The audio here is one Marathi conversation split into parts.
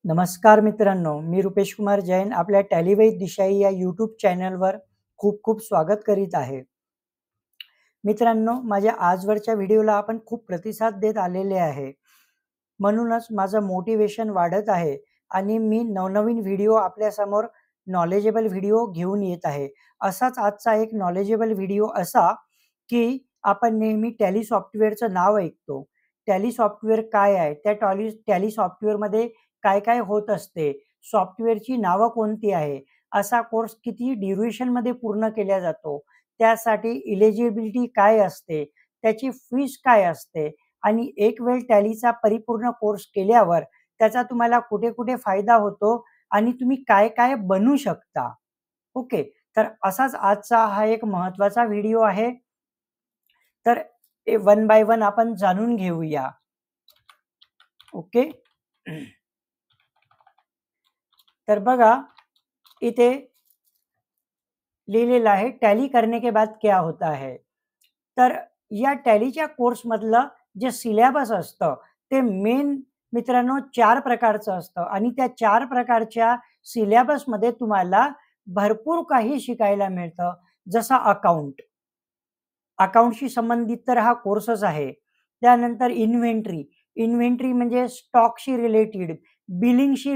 नमस्कार मित्रांनो, मी रुपेश कुमार जैन आपल्या टॅलीवैद दिशाई या यूट्यूब चॅनलवर खूप खूप स्वागत करीत आहे. मित्रांनो, माझ्या आजवरच्या व्हिडिओला आपण खूप प्रतिसाद देत आलेले आहे. म्हणूनच माझं मोटिवेशन वाढत आहे आणि मी नवनवीन व्हिडिओ आपल्यासमोर नॉलेजेबल व्हिडिओ घेऊन येत आहे. असाच आजचा एक नॉलेजेबल व्हिडिओ असा, की आपण नेहमी टॅली सॉफ्टवेअरचं नाव ऐकतो. टॅली सॉफ्टवेअर काय आहे? त्या टॅली सॉफ्टवेअरमध्ये काय-काय होत असते? सॉफ्टवेअरची नावं कोणती आहे? असा कोर्स किती ड्युरेशनमध्ये पूर्ण केला जातो? त्यासाठी इलिजिबिलिटी काय असते? त्याची फीस काय असते? आणि एक वेळ टॅलीचा परिपूर्ण कोर्स केल्यावर त्याचा तुम्हाला कुठे-कुठे फायदा होतो आणि तुम्ही काय-काय बनू शकता? ओके. तर असाच आजचा हा एक महत्त्वाचा व्हिडिओ आहे. तर वन बाय वन आपण जाणून घेऊया. ओके. तर बघा, इथे लिहिलेलं आहे, टॅली करने के बाद क्या होता है? तर या टॅलीच्या कोर्समधलं जे सिलेबस असतं, ते मेन मित्रांनो 4 प्रकारचं असतं आणि त्या 4 प्रकारच्या सिलेबसमध्ये तुम्हाला भरपूर काही शिकायला मिळतं. जसं अकाउंटशी संबंधित तर हा कोर्सच आहे. त्यानंतर इन्व्हेंटरी, इन्व्हेंटरी म्हणजे स्टॉकशी रिलेटेड, बिलिंगशी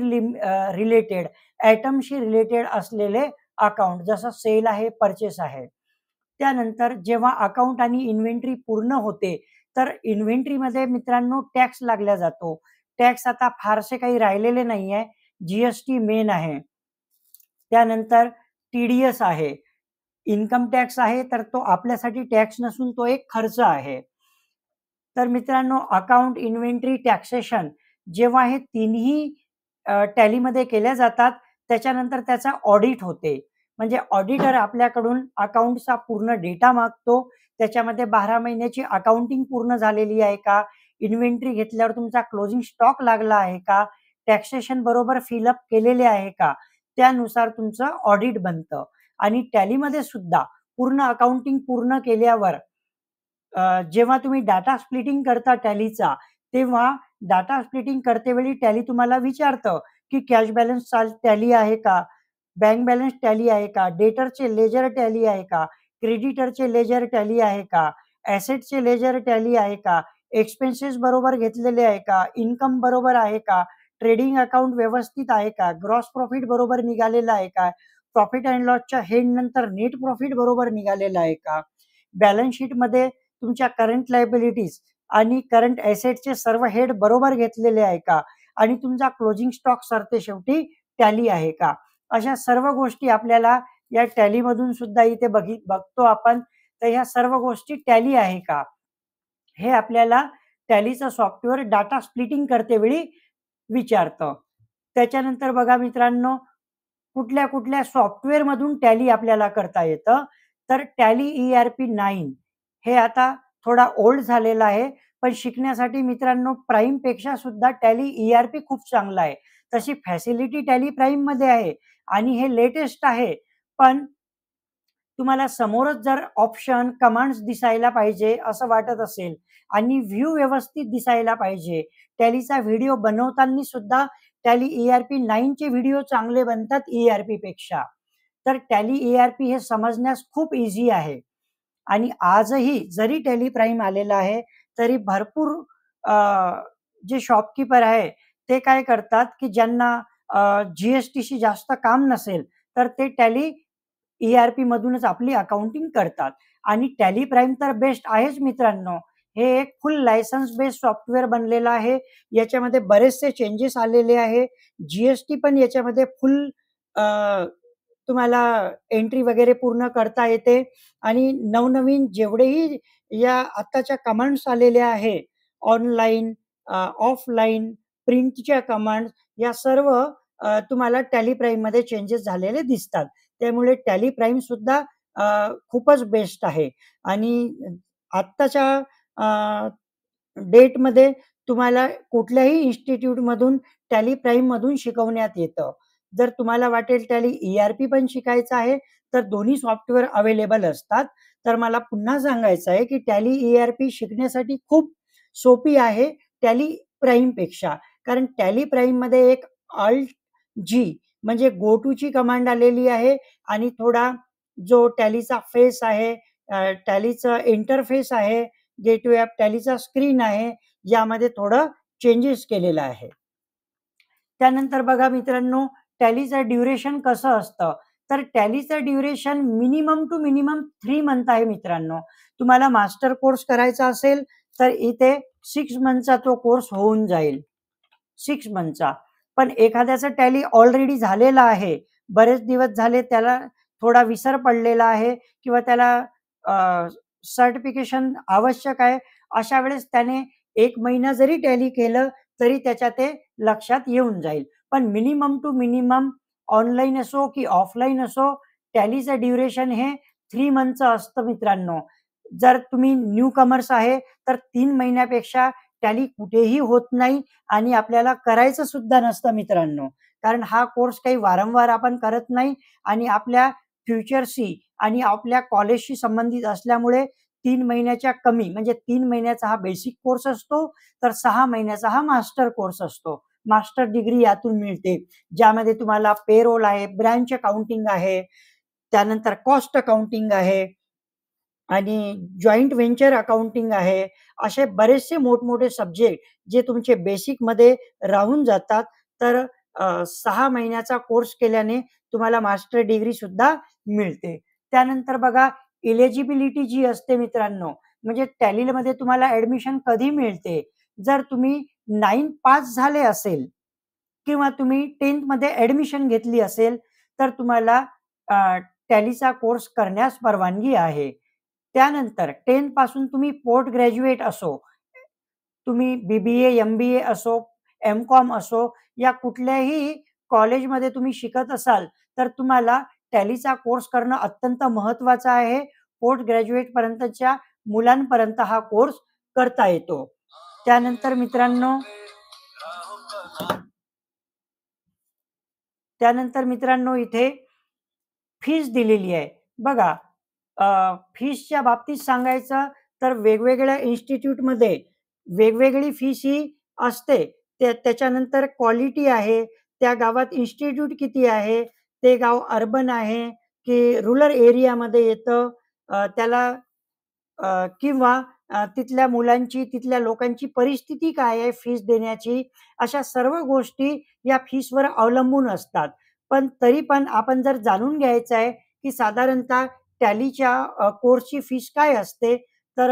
रिलेटेड, आयटमशी रिलेटेड असलेले अकाउंट जसं सेल आहे, पर्चेस आहे. त्यानंतर जेव्हा अकाउंट आणि इन्व्हेंटरी पूर्ण होते, तर इन्व्हेंटरीमध्ये मित्रांनो टॅक्स लागला जातो. टॅक्स आता फारसे काही राहिलेले नाहीये. जी मेन आहे. त्यानंतर टी-डी-एस आहे. इन्कम टॅक्स आहे, तर तो आपल्यासाठी टॅक्स नसून तो एक खर्च आहे. तर मित्रांनो अकाउंट, इन्व्हेंटरी, टॅक्सेशन जेव्हा हे तिन्ही टॅलीमध्ये केल्या जातात, त्याच्यानंतर त्याचा ऑडिट होते. म्हणजे ऑडिटर आपल्याकडून अकाउंटचा पूर्ण डेटा मागतो. त्याच्यामध्ये 12 महिन्याची अकाउंटिंग पूर्ण झालेली आहे का? इन्व्हेंटरी घेतल्यावर तुमचा क्लोजिंग स्टॉक लागला आहे का? टॅक्सेशन बरोबर फिल केलेले आहे का? त्यानुसार तुमचं ऑडिट बनतं आणि टॅलीमध्ये सुद्धा पूर्ण अकाउंटिंग पूर्ण केल्यावर जेव्हा तुम्ही डाटा स्प्लिटिंग करता टॅलीचा, तेव्हा डाटा स्प्लिटिंग करतेवेळी टॅली तुम्हाला विचारतं, की कॅश बॅलन्स टॅली आहे का? बँक बॅलन्स टॅली आहे का? डेटरचे लेजर टॅली आहे का? क्रेडिटरचे लेजर टॅली आहे का? ॲसेटचे लेजर टॅली आहे का? एक्सपेन्सेस बरोबर घेतलेले आहे का? इन्कम बरोबर आहे का? ट्रेडिंग अकाउंट व्यवस्थित आहे का? ग्रॉस प्रॉफिट बरोबर निघालेला आहे का? प्रॉफिट अँड लॉसच्या हेड नंतर नेट प्रॉफिट बरोबर निघालेला आहे का? बॅलन्स शीटमध्ये तुमच्या करंट लायबिलिटीज आणि करंट ॲसेटचे सर्व हेड बरोबर घेतलेले आहे का? आणि तुमचा क्लोजिंग स्टॉक सरतेशेवटी टॅली आहे का? अशा सर्व गोष्टी आपल्याला या टॅलीमधून सुद्धा इथे बघतो आपण. तर ह्या सर्व गोष्टी टॅली आहे का? हे आपल्याला टॅलीचं सॉफ्टवेअर डाटा स्प्लिटिंग करतेवेळी विचारतं. त्याच्यानंतर बघा मित्रांनो, कुठल्या-कुठल्या सॉफ्टवेअरमधून टॅली आपल्याला करता येतं. तर टॅली ई-आर-पी 9 हे आता थोडा ओल्ड झालेला आहे. पण शिकण्यासाठी मित्रांनो प्राईमपेक्षा सुद्धा टॅली ई-आर-पी खूप चांगला आहे. तशी फॅसिलिटी टॅली प्राईममध्ये आहे आणि हे लेटेस्ट आहे. पण तुम्हाला समोरच जर ऑप्शन, कमांड्स दिसायला पाहिजे असं वाटत असेल आणि व्ह्यू व्यवस्थित दिसायला पाहिजे. टॅलीचा व्हिडिओ बनवताना सुद्धा टॅली ई-आर-पी 9 चे व्हिडिओ चांगले बनतात ई-आर-पी पेक्षा. तर टॅली ई-आर-पी हे समजण्यास खूप ईझी आहे. आणि आजही जरी टॅली प्राईम आलेला आहे, तरी भरपूर अ, जे शॉपकीपर आहे, ते काय करतात, की ज्यांना जी-एस-टीशी जास्त काम नसेल, तर ते टॅली ई-आर-पीमधूनच आपली अकाउंटिंग करतात. आणि टॅली प्राईम तर बेस्ट आहेच मित्रांनो. हे एक फुल लायसन्स बेस्ड सॉफ्टवेअर बनलेलं आहे. याच्यामध्ये बरेचसे चेंजेस आलेले आहे. जी-एस-टी पण याच्यामध्ये फुल तुम्हाला एंट्री वगैरे पूर्ण करता येते आणि नवनवीन जेवढेही या आत्ताच्या कमांड्स आलेल्या आहे, ऑनलाईन, ऑफलाईन, प्रिंटच्या कमांड्स या सर्व तुम्हाला टॅली प्राईममध्ये चेंजेस झालेले दिसतात. त्यामुळे टॅली प्राईम सुद्धा खूपच बेस्ट आहे आणि आत्ताच्या डेटमध्ये तुम्हाला कुठल्याही इन्स्टिट्यूटमधून टॅली प्राईममधून शिकवण्यात येतं. जर तुम्हाला वाटेल टॅली ई-आर-पी पण शिकायचं आहे, तर दोन्ही सॉफ्टवेअर अवेलेबल असतात. तर मला पुन्हा सांगायचं आहे, की टॅली ई-आर-पी शिकण्यासाठी खूप सोपी आहे टॅली प्राईमपेक्षा. कारण टॅली प्राईममध्ये एक Alt G म्हणजे गो टूची कमांड आलेली आहे आणि थोडा जो टॅलीचा फेस आहे, टॅलीचं इंटरफेस आहे, गेटवे ॲप टॅलीचा स्क्रीन आहे, यामध्ये थोडं चेंजेस केलेलं आहे. त्यानंतर बघा मित्रांनो, टॅलीचं ड्युरेशन कसं असतं? तर टॅलीचं duration minimum two minimum 3 month आहे मित्रांनो. तुम्हाला मास्टर कोर्स करायचा असेल, तर इथे 6 मंथचा तो कोर्स होऊन जाईल. 6 मंथचा. पण एखाद्याचं टॅली ऑलरेडी झालेला आहे. बरेच दिवस झाले त्याला थोडा विसर पडलेला आहे किंवा त्याला सर्टिफिकेशन आवश्यक आहे. अशा वेळेस त्याने 1 महिना जरी टॅली केलं, तरी त्याच्या ते लक्षात येऊन जाईल. पण मिनिमम टू मिनिमम ऑनलाईन असो की ऑफलाईन असो, टॅलीचं ड्युरेशन हे 3 मंथचं असतं मित्रांनो. जर तुम्ही न्यू कमर्स आहे, तर 3 महिन्यापेक्षा टॅली कुठेही होत नाही आणि आपल्याला करायचं सुद्धा नसतं मित्रांनो. कारण हा कोर्स काही वारंवार आपण करत नाही आणि आपल्या फ्युचरशी आणि आपल्या कॉलेजशी संबंधित असल्यामुळे 3 महिन्याच्या कमी म्हणजे 3 महिन्याचा हा बेसिक कोर्स असतो, तर 6 महिन्याचा हा मास्टर कोर्स असतो. मास्टर डिग्री यातून मिळते, ज्यामध्ये तुम्हाला पेरोल आहे, ब्रांच अकाउंटिंग आहे, त्यानंतर कॉस्ट अकाउंटिंग आहे आणि जॉइंट व्हेंचर अकाउंटिंग आहे. असे बरेचसे मोठमोठे सब्जेक्ट जे तुमचे बेसिकमध्ये राहून जातात. तर 6 महिन्याचा कोर्स केल्याने तुम्हाला मास्टर डिग्री सुद्धा मिळते. त्यानंतर बघा एलिजिबिलिटी जी असते मित्रांनो, म्हणजे टॅलीमध्ये तुम्हाला ॲडमिशन कधी मिळते? जर तुम्ही 9 पास झाले असेल किंवा तुम्ही 10th मध्ये ॲडमिशन घेतली असेल, तर तुम्हाला टॅलीचा कोर्स करण्यास परवानगी आहे. त्यानंतर 10th पासून तुम्ही पोस्ट ग्रॅज्युएट असो, तुम्ही बी-बी-ए, एम-बी-ए असो, एम-कॉम असो, या कुठल्याही कॉलेजमध्ये तुम्ही शिकत असाल, तर तुम्हाला टॅलीचा कोर्स करणं अत्यंत महत्त्वाचं आहे. पोस्ट ग्रॅज्युएटपर्यंतच्या मुलांपर्यंत हा कोर्स करता येतो. त्यानंतर मित्रांनो त्यानंतर मित्रांनो इथे फीस दिलेली आहे. बघा, फीसच्या बाबतीत सांगायचं तर वेगवेगळ्या इन्स्टिट्यूटमध्ये वेगवेगळी फीस ही असते. त्याच्यानंतर क्वालिटी आहे, त्या गावात इन्स्टिट्यूट किती आहे, ते गाव अर्बन आहे की रुरल एरियामध्ये येतं, त्याला किंवा तिथल्या मुलांची, तिथल्या लोकांची परिस्थिती काय आहे फीस देण्याची, अशा सर्व गोष्टी या फीसवर अवलंबून असतात. पण तरी पण आपण जर जाणून घ्यायचं आहे, की साधारणतः टॅलीच्या कोर्सची फीस काय असते, तर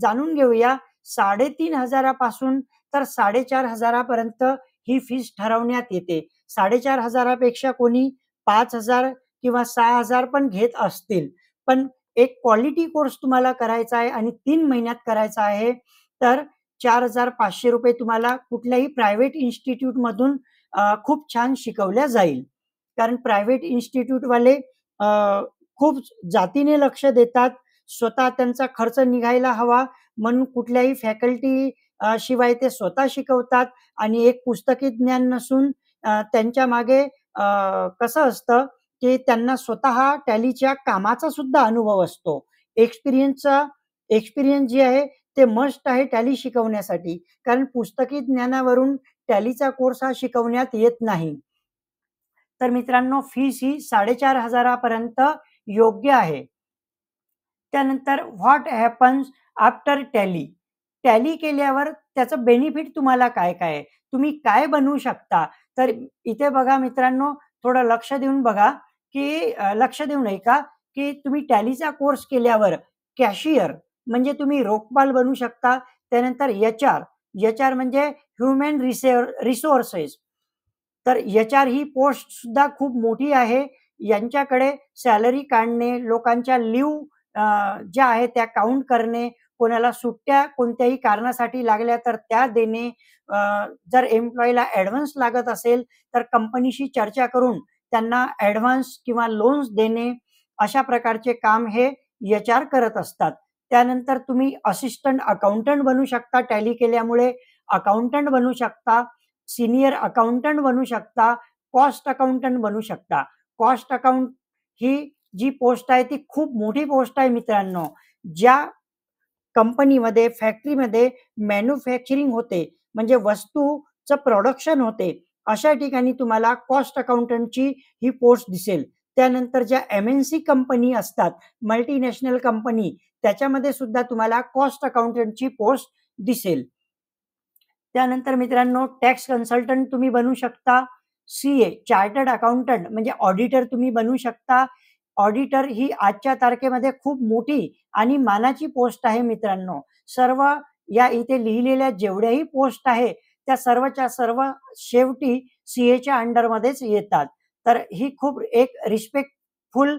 जाणून घेऊया. 3,500 पासून तर 4,500 पर्यंत ही फीस ठरवण्यात येते. 4,500 पेक्षा कोणी 5,000 किंवा 6,000 पण घेत असतील. पण एक क्वालिटी कोर्स तुम्हाला करायचा आहे आणि 3 महिन्यात करायचा आहे, तर ₹4,500 तुम्हाला कुठल्याही प्रायव्हेट इन्स्टिट्यूटमधून खूप छान शिकवल्या जाईल. कारण प्रायव्हेट इन्स्टिट्यूटवाले खूप जातीने लक्ष देतात. स्वतः त्यांचा खर्च निघायला हवा म्हणून कुठल्याही फॅकल्टी शिवाय ते स्वतः शिकवतात आणि एक पुस्तकी ज्ञान नसून त्यांच्या मागे कसं असतं, की त्यांना स्वतः टॅलीच्या कामाचा सुद्धा अनुभव असतो. एक्सपिरियन्स जे आहे ते मस्ट आहे टॅली शिकवण्यासाठी. कारण पुस्तकी ज्ञानावरून टॅलीचा कोर्स हा शिकवण्यात येत नाही. तर मित्रांनो फीस ही 4,500 पर्यंत योग्य आहे. त्यानंतर what happens after tally? Tally केल्यावर त्याचं बेनिफिट तुम्हाला काय-काय आहे? तुम्ही काय बनवू शकता? तर इथे बघा मित्रांनो, थोडं लक्ष देऊन बघा, की लक्ष देऊन ऐका, की तुम्ही टॅलीचा कोर्स केल्यावर कॅशियर म्हणजे तुम्ही रोखपाल बनू शकता. त्यानंतर एच-आर, एच-आर म्हणजे ह्युमन रिसोर्सेस. तर एच-आर ही पोस्ट सुद्धा खूप मोठी आहे. यांच्याकडे सॅलरी काढणे, लोकांच्या लिव्ह ज्या आहेत त्या काउंट करणे, कोणाला सुट्ट्या कोणत्याही कारणासाठी लागल्या तर त्या देणे, जर एम्प्लॉयीला ॲडव्हान्स लागत असेल, तर कंपनीशी चर्चा करून त्यांना ॲडव्हान्स किंवा लोन्स देणे, अशा प्रकारचे काम हे एच-आर करत असतात. त्यानंतर तुम्ही असिस्टंट अकाउंटंट बनू शकता टॅली केल्यामुळे, अकाउंटंट बनू शकता, सीनियर अकाउंटंट बनू शकता, कॉस्ट अकाउंटंट बनू शकता. कॉस्ट अकाउंट ही जी पोस्ट आहे ती खूप मोठी पोस्ट आहे मित्रांनो. ज्या कंपनीमध्ये, फॅक्टरीमध्ये मॅन्युफॅक्चरिंग होते, म्हणजे वस्तूचं प्रोडक्शन होते, अशा ठिकाणी तुम्हाला कॉस्ट अकाउंटंटची ही पोस्ट दिसेल. त्यानंतर ज्या एम-एन-सी कंपनी असतात, मल्टीनॅशनल कंपनी, त्याच्यामध्ये सुद्धा तुम्हाला कॉस्ट अकाउंटंटची पोस्ट दिसेल. त्यानंतर मित्रांनो टॅक्स कन्सल्टंट तुम्ही बनू शकता. सी-ए चार्टर्ड अकाउंटंट म्हणजे ऑडिटर तुम्ही बनू शकता. ऑडिटर ही आजच्या तारखेमध्ये खूप मोठी आणि मानाची पोस्ट आहे मित्रांनो. सर्व या इथे लिहिलेल्या जेवढ्याही पोस्ट आहे त्या सर्वच्या सर्व शेवटी सी-एच्या अंडरमध्येच येतात. तर ही खूप एक रिस्पेक्टफुल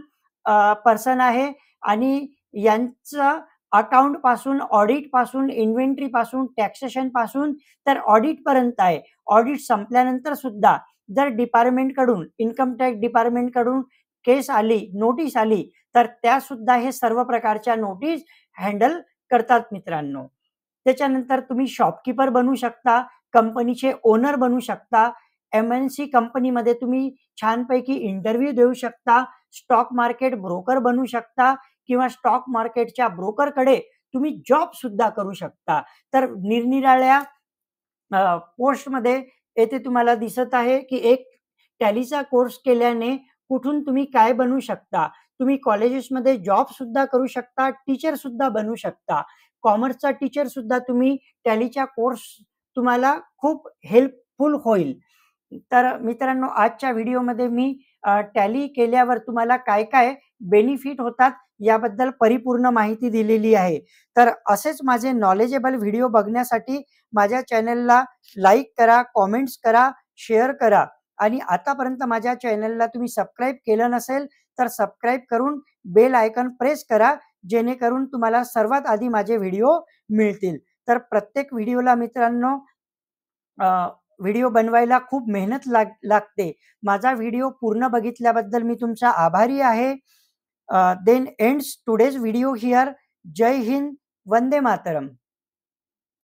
पर्सन आहे आणि यांचं अकाउंट पासून, ऑडिट पासून, इन्व्हेंटरी पासून, टॅक्सेशन पासून तर ऑडिट पर्यंत आहे. ऑडिट संपल्यानंतर सुद्धा जर डिपार्टमेंटकडून, इन्कम टॅक्स डिपार्टमेंटकडून केस आली, नोटीस आली, तर त्या सुद्धा हे सर्व प्रकारच्या नोटीस हँडल करतात मित्रांनो. त्याच्यानंतर तुम्ही शॉपकीपर बनू शकता, कंपनीचे ओनर बनू शकता. एम-एन-सी कंपनीमध्ये तुम्ही छानपैकी इंटरव्ह्यू देऊ शकता. स्टॉक मार्केट ब्रोकर बनू शकता किंवा स्टॉक मार्केटच्या ब्रोकरकडे तुम्ही जॉब सुद्धा करू शकता. तर निरनिराळ्या पोस्टमध्ये येथे तुम्हाला दिसत आहे, की एक टॅलीचा कोर्स केल्याने कुठून तुम्ही काय बनू शकता. तुम्ही कॉलेजेसमध्ये जॉब सुद्धा करू शकता, टीचर सुद्धा बनू शकता. कॉमर्सचा टीचर सुद्धा तुम्ही टॅलीच्या कोर्स तुम्हाला खूप हेल्पफुल होईल. तर मित्रांनो आजच्या व्हिडिओमध्ये मी टॅली केल्यावर तुम्हाला काय-काय बेनिफिट होतात याबद्दल परिपूर्ण माहिती दिलेली आहे. तर असेच माझे नॉलेजेबल व्हिडिओ बघण्यासाठी माझ्या चॅनलला लाईक करा, कमेंट्स करा, शेअर करा आणि आतापर्यंत माझ्या चॅनलला तुम्ही सबस्क्राईब केलं नसेल तर सबस्क्राईब करून बेल आयकॉन प्रेस करा, जेणेकरून तुम्हाला सर्वात आधी माझे व्हिडिओ मिळतील. तर प्रत्येक व्हिडिओला मित्रांनो व्हिडिओ बनवायला खूप मेहनत लागते. माझा व्हिडिओ पूर्ण बघितल्याबद्दल मी तुमचा आभारी आहे. Then ends today's video here. जय हिंद, वंदे मातरम.